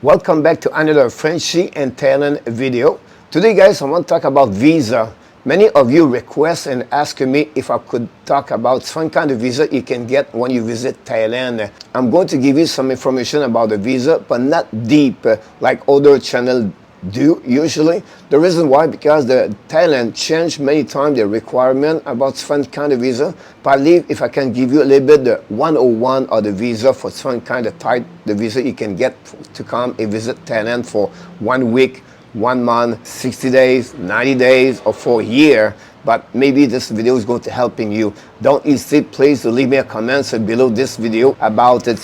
Welcome back to another Frenchy and Thailand video. Today guys, I want to talk about visa. Many of you request and ask me if I could talk about some kind of visa you can get when you visit Thailand. I'm going to give you some information about the visa, but not deep like other channels do usually. The reason why, because the Thailand changed many times the requirement about some kind of visa. But I believe if I can give you a little bit the 101 of the visa for some kind of type, the visa you can get to come and visit Thailand for 1 week, 1 month, 60 days, 90 days, or for a year. But maybe this video is going to helping you. Don't hesitate, please, to leave me a comment below this video about it.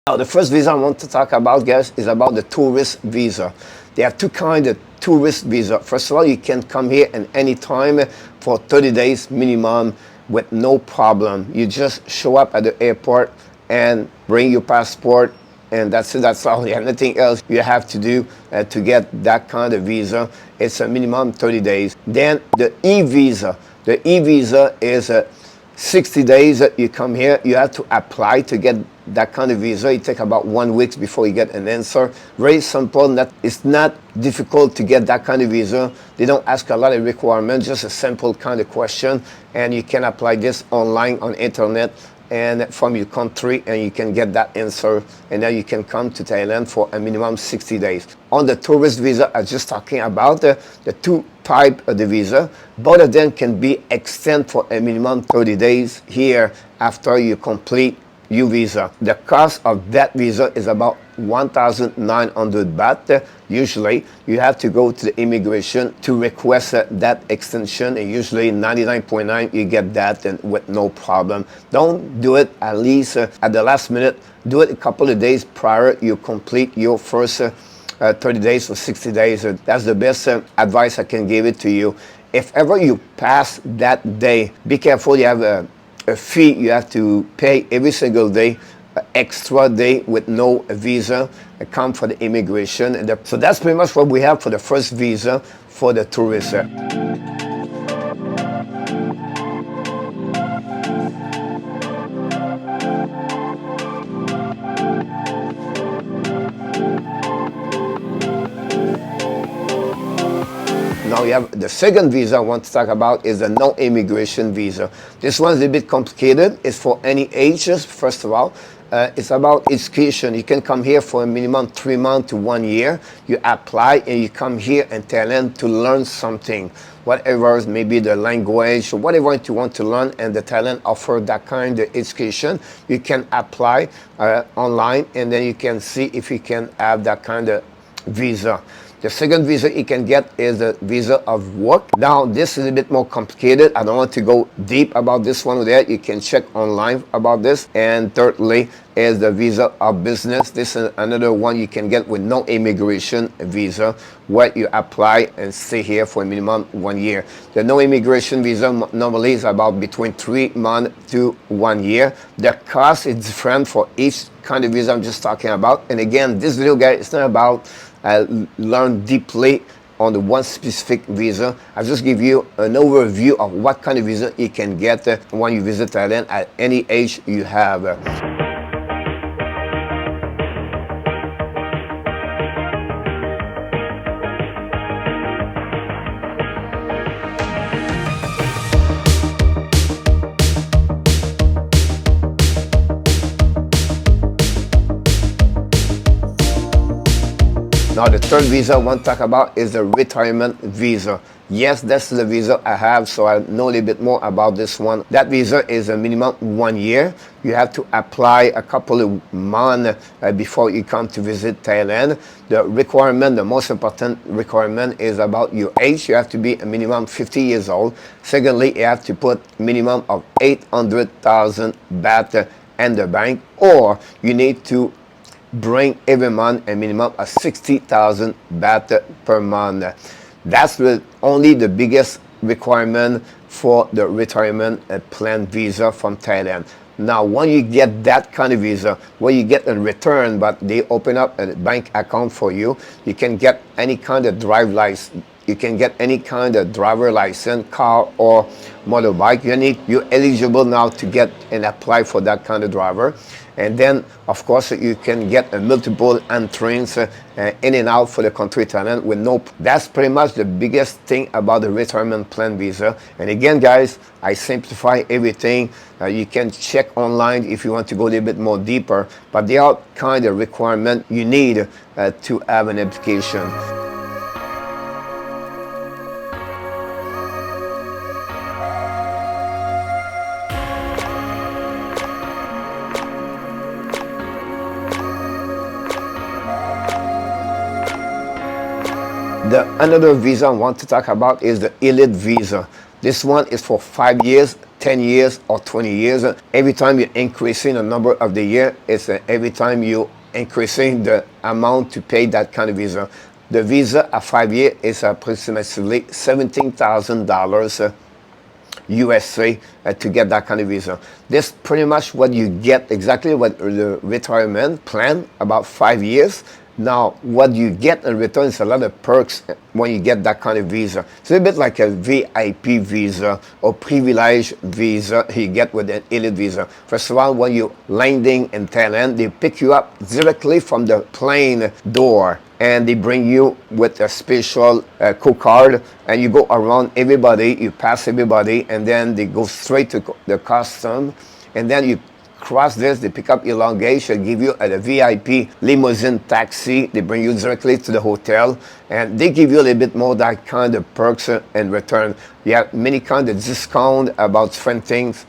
Now, the first visa I want to talk about, guys, is about the tourist visa. They have two kinds of tourist visa. First of all, you can come here at any time for 30 days minimum with no problem. You just show up at the airport and bring your passport, and that's it. That's all. Nothing else you have to do to get that kind of visa. It's a minimum 30 days. Then the e-visa. The e-visa is 60 days that you come here. You have to apply to get that kind of visa. It takes about 1 week before you get an answer. Very simple. It's not difficult to get that kind of visa. They don't ask a lot of requirements, just a simple kind of question, and you can apply this online on internet and from your country, and you can get that answer, and then you can come to Thailand for a minimum 60 days. On the tourist visa, I was just talking about the two types of the visa. Both of them can be extended for a minimum 30 days here after you complete your visa. The cost of that visa is about 1,900 baht. Usually you have to go to the immigration to request that extension, and usually 99.9 you get that and with no problem. Don't do it at least at the last minute. Do it a couple of days prior you complete your first 30 days or 60 days. That's the best advice I can give it to you. If ever you pass that day, be careful. You have a fee you have to pay every single day, extra day with no visa, come for the immigration. So that's pretty much what we have for the first visa for the tourists. Now you have the second visa I want to talk about is the non-immigration visa. This one is a bit complicated. It's for any ages, first of all. It's about education. You can come here for a minimum 3 months to 1 year. You apply and you come here in Thailand to learn something. Whatever, maybe the language or whatever you want to learn, and the Thailand offer that kind of education. You can apply online, and then you can see if you can have that kind of visa. The second visa you can get is the visa of work. Now, this is a bit more complicated. I don't want to go deep about this one there. You can check online about this. And thirdly is the visa of business. This is another one you can get with no immigration visa, where you apply and stay here for a minimum 1 year. The no immigration visa normally is about between 3 months to 1 year. The cost is different for each kind of visa I'm just talking about. And again, this video, guys, it's not about learn deeply on the one specific visa. I'll just give you an overview of what kind of visa you can get when you visit Thailand at any age you have. Now, the third visa I want to talk about is the retirement visa. Yes, that's the visa I have, so I know a little bit more about this one. That visa is a minimum 1 year. You have to apply a couple of months before you come to visit Thailand. The requirement, the most important requirement, is about your age. You have to be a minimum 50 years old. Secondly, you have to put minimum of 800,000 baht in the bank, or you need to bring every month a minimum of 60,000 baht per month. That's only the biggest requirement for the retirement plan visa from Thailand. Now, when you get that kind of visa, where you get a return, but they open up a bank account for you, you can get any kind of drive license. You can get any kind of driver license, car or motorbike. You're eligible now to get and apply for that kind of driver. And then, of course, you can get a multiple entrance in and out for the country Thailand with no. That's pretty much the biggest thing about the retirement plan visa. And again, guys, I simplify everything. You can check online if you want to go a little bit more deeper. But there are kind of requirements you need to have an application. Another visa I want to talk about is the elite visa. This one is for 5 years, 10 years, or 20 years. Every time you're increasing the number of the year, it's every time you're increasing the amount to pay that kind of visa. The visa at 5 years is approximately $17,000 USA to get that kind of visa. This pretty much what you get, exactly what the retirement plan, about 5 years. Now, what you get in return is a lot of perks when you get that kind of visa. It's a bit like a VIP visa or privilege visa you get with an elite visa. First of all, when you're landing in Thailand, they pick you up directly from the plane door and they bring you with a special code card and you go around everybody, you pass everybody, and then they go straight to the custom, and then you cross this, they pick up your luggage, they give you a VIP limousine taxi, they bring you directly to the hotel, and they give you a little bit more that kind of perks in return. You have many kind of discount about different things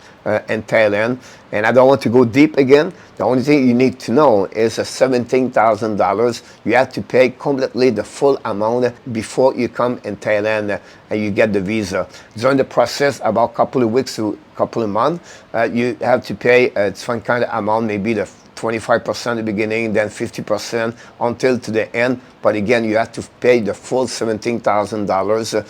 in Thailand, and I don't want to go deep again. The only thing you need to know is $17,000. You have to pay completely the full amount before you come in Thailand and you get the visa. During the process, about a couple of weeks to a couple of months, you have to pay some kind of amount, maybe the 25% at the beginning, then 50% until to the end. But again, you have to pay the full $17,000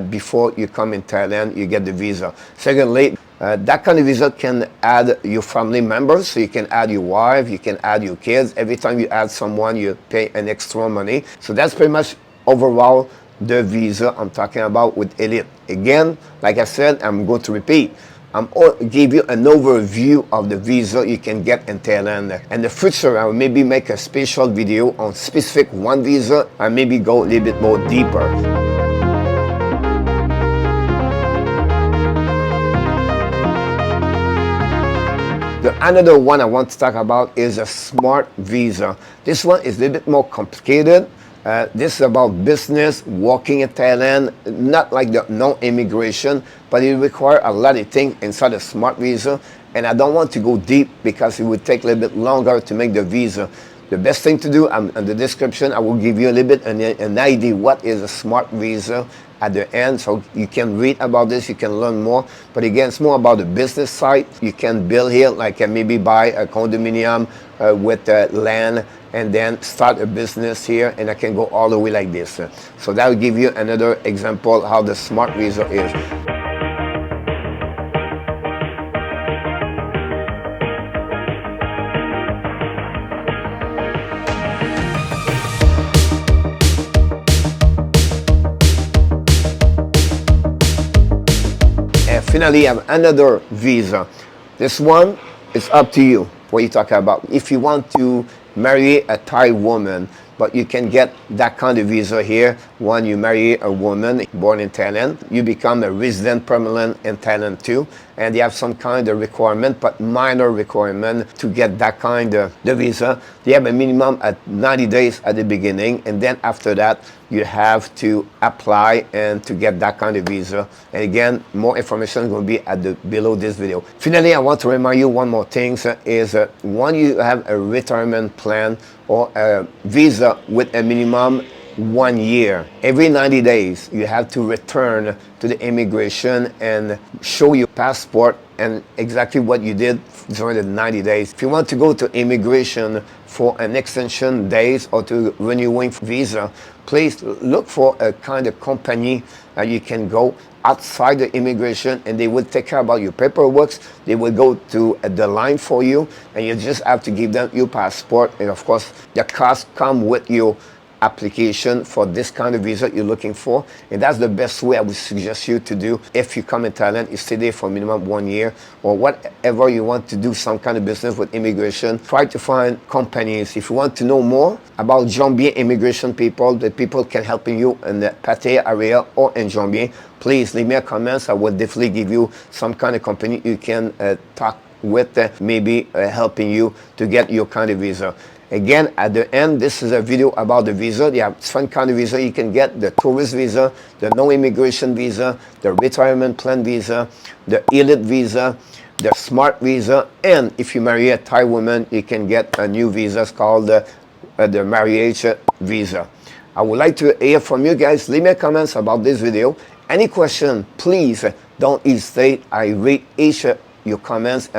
before you come in Thailand, you get the visa. Secondly, that kind of visa can add your family members, so you can add your wife, you can add your kids. Every time you add someone, you pay an extra money. So that's pretty much overall the visa I'm talking about with elite. Again, like I said, I'm going to repeat. I'm give you an overview of the visa you can get in Thailand. In the future, I will maybe make a special video on specific one visa and maybe go a little bit more deeper. Another one I want to talk about is a smart visa. This one is a little bit more complicated. This is about business, working in Thailand, not like the non-immigration, but it requires a lot of things inside a smart visa. And I don't want to go deep because it would take a little bit longer to make the visa. The best thing to do, in the description, I will give you a little bit an idea what is a smart visa at the end, so you can read about this, you can learn more. But again, it's more about the business side. You can build here, like maybe buy a condominium with land and then start a business here, and I can go all the way like this. So that will give you another example how the smart visa is. Finally, I have another visa. This one is up to you what you talk about. If you want to marry a Thai woman, but you can get that kind of visa here when you marry a woman born in Thailand. You become a resident permanent in Thailand too, and they have some kind of requirement, but minor requirement to get that kind of the visa. They have a minimum at 90 days at the beginning, and then after that you have to apply and to get that kind of visa. And again, more information is going to be at the below this video. Finally, I want to remind you one more thing is when you have a retirement plan or a visa with a minimum 1 year. Every 90 days, you have to return to the immigration and show your passport and exactly what you did during the 90 days. If you want to go to immigration for an extension days or to renewing visa, please look for a kind of company that you can go outside the immigration and they will take care about your paperwork. They will go to the line for you and you just have to give them your passport, and of course the cost come with your application for this kind of visa you're looking for. And that's the best way I would suggest you to do if you come in Thailand. You stay there for minimum 1 year or whatever you want to do some kind of business with immigration. Try to find companies. If you want to know more about Jambien immigration people, the people can help you in the Pattaya area or in Jambien, please leave me a comment. I will definitely give you some kind of company you can talk with, maybe helping you to get your kind of visa. Again, at the end, this is a video about the visa. They have different kind of visa you can get: the tourist visa, the no-immigration visa, the retirement plan visa, the elite visa, the smart visa, and if you marry a Thai woman, you can get a new visa called the marriage visa. I would like to hear from you guys. Leave me comments about this video. Any question, please don't hesitate. I read each your comments.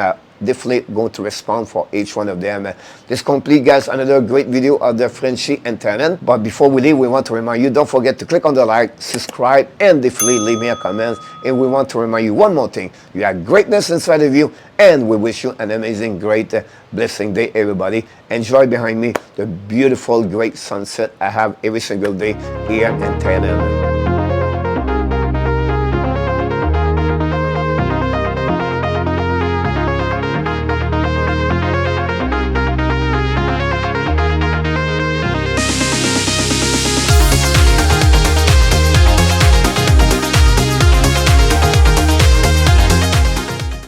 Definitely going to respond for each one of them. This complete, guys, another great video of the Frenchy in Thailand. But before we leave, we want to remind you, don't forget to click on the like, subscribe, and definitely leave me a comment. And we want to remind you one more thing: you have greatness inside of you, and we wish you an amazing, great, blessing day, everybody. Enjoy behind me the beautiful, great sunset I have every single day here in Thailand.